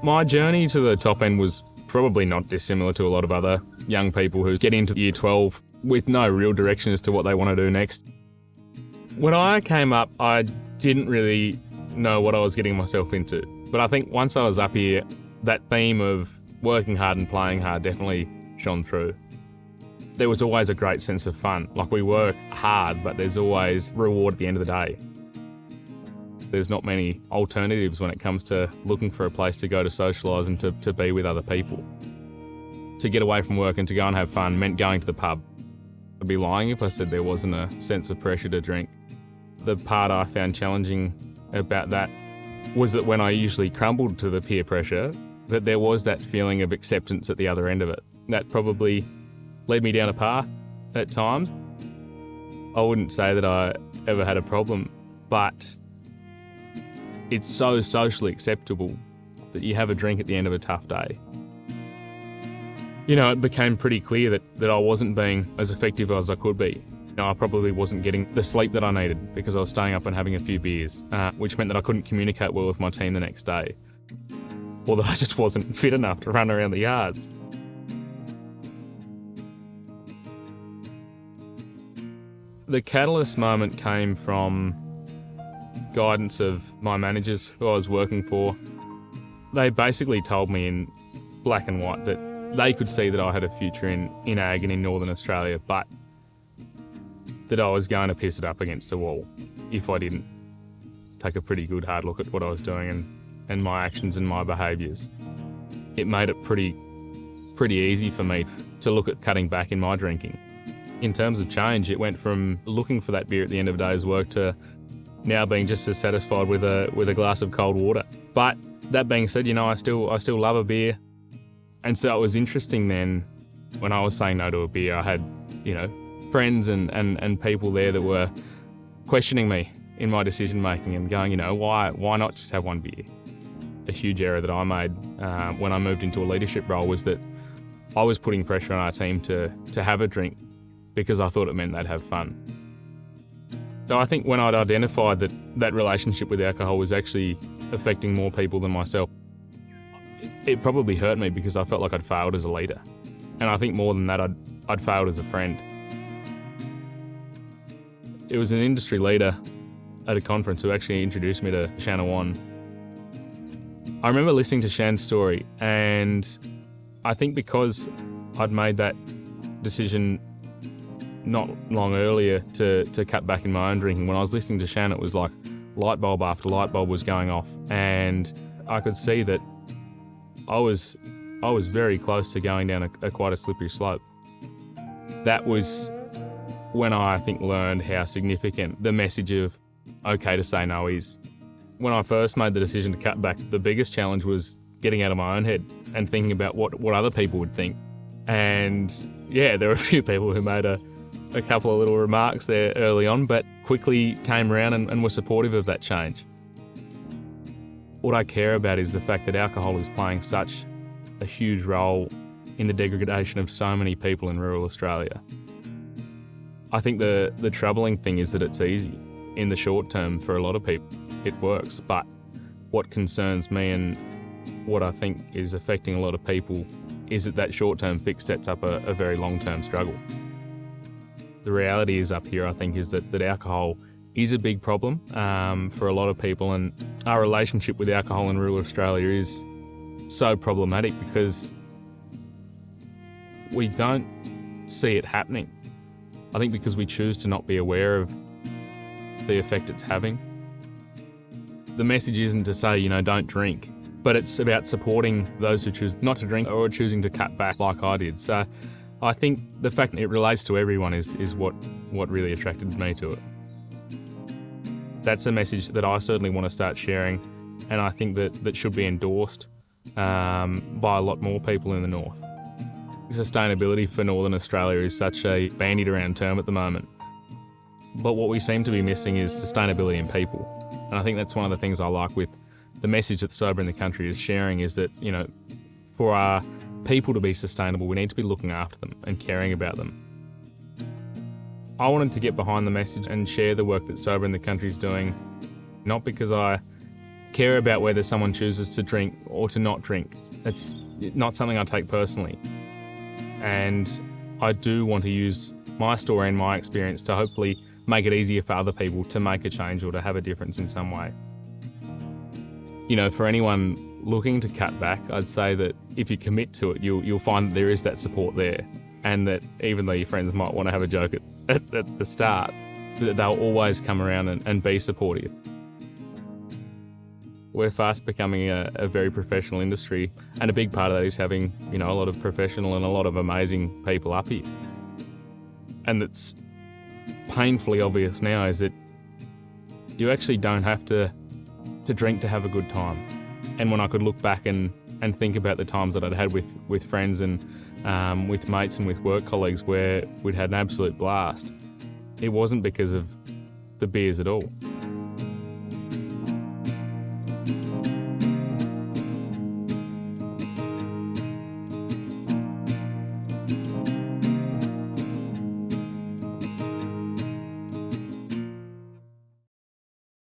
My journey to the top end was probably not dissimilar to a lot of other young people who get into year 12 with no real direction as to what they want to do next. When I came up, I didn't really know what I was getting myself into. But I think once I was up here, that theme of working hard and playing hard definitely shone through. There was always a great sense of fun. Like, we work hard, but there's always reward at the end of the day. There's not many alternatives when it comes to looking for a place to go to socialise and to be with other people. To get away from work and to go and have fun meant going to the pub. I'd be lying if I said there wasn't a sense of pressure to drink. The part I found challenging about that was that when I usually crumbled to the peer pressure, that there was that feeling of acceptance at the other end of it. That probably led me down a path at times. I wouldn't say that I ever had a problem, but it's so socially acceptable that you have a drink at the end of a tough day. You know, it became pretty clear that I wasn't being as effective as I could be. You know, I probably wasn't getting the sleep that I needed because I was staying up and having a few beers, which meant that I couldn't communicate well with my team the next day, or that I just wasn't fit enough to run around the yards. The catalyst moment came from guidance of my managers who I was working for. They basically told me in black and white that they could see that I had a future in ag and in Northern Australia, but that I was going to piss it up against a wall if I didn't take a pretty good hard look at what I was doing and my actions and my behaviours. It made it pretty easy for me to look at cutting back in my drinking. In terms of change, it went from looking for that beer at the end of a day's work to now being just as satisfied with a glass of cold water. But that being said, you know, I still love a beer. And so it was interesting then when I was saying no to a beer, I had, you know, friends and people there that were questioning me in my decision making and going, you know, why not just have one beer? A huge error that I made when I moved into a leadership role was that I was putting pressure on our team to have a drink because I thought it meant they'd have fun. So I think when I'd identified that relationship with alcohol was actually affecting more people than myself, it probably hurt me because I felt like I'd failed as a leader. And I think more than that, I'd failed as a friend. It was an industry leader at a conference who actually introduced me to Shanna Wan. I remember listening to Shan's story, and I think because I'd made that decision not long earlier to cut back in my own drinking, when I was listening to Shan, it was like light bulb after light bulb was going off, and I could see that I was very close to going down quite a slippery slope. That was when I think learned how significant the message of okay to say no is. When I first made the decision to cut back, the biggest challenge was getting out of my own head and thinking about what other people would think. And yeah, there were a few people who made a couple of little remarks there early on, but quickly came around and were supportive of that change. What I care about is the fact that alcohol is playing such a huge role in the degradation of so many people in rural Australia. I think the troubling thing is that it's easy. In the short term, for a lot of people, it works. But what concerns me and what I think is affecting a lot of people is that short-term fix sets up a very long-term struggle. The reality is up here, I think, is that alcohol is a big problem for a lot of people, and our relationship with alcohol in rural Australia is so problematic because we don't see it happening. I think because we choose to not be aware of the effect it's having. The message isn't to say, you know, don't drink, but it's about supporting those who choose not to drink or choosing to cut back like I did. So I think the fact that it relates to everyone is what really attracted me to it. That's a message that I certainly want to start sharing, and I think that should be endorsed by a lot more people in the north. Sustainability for Northern Australia is such a bandied around term at the moment. But what we seem to be missing is sustainability in people. And I think that's one of the things I like with the message that Sober in the Country is sharing, is that, you know, for our people to be sustainable, we need to be looking after them and caring about them. I wanted to get behind the message and share the work that Sober in the Country is doing, not because I care about whether someone chooses to drink or to not drink. It's not something I take personally. And I do want to use my story and my experience to hopefully make it easier for other people to make a change or to have a difference in some way. You know, for anyone looking to cut back, I'd say that if you commit to it, you'll find that there is that support there, and that even though your friends might want to have a joke at the start, that they'll always come around and be supportive. We're fast becoming a very professional industry, and a big part of that is having, you know, a lot of professional and a lot of amazing people up here. And it's painfully obvious now is that you actually don't have to drink to have a good time. And when I could look back and think about the times that I'd had with friends and with mates and with work colleagues where we'd had an absolute blast, it wasn't because of the beers at all.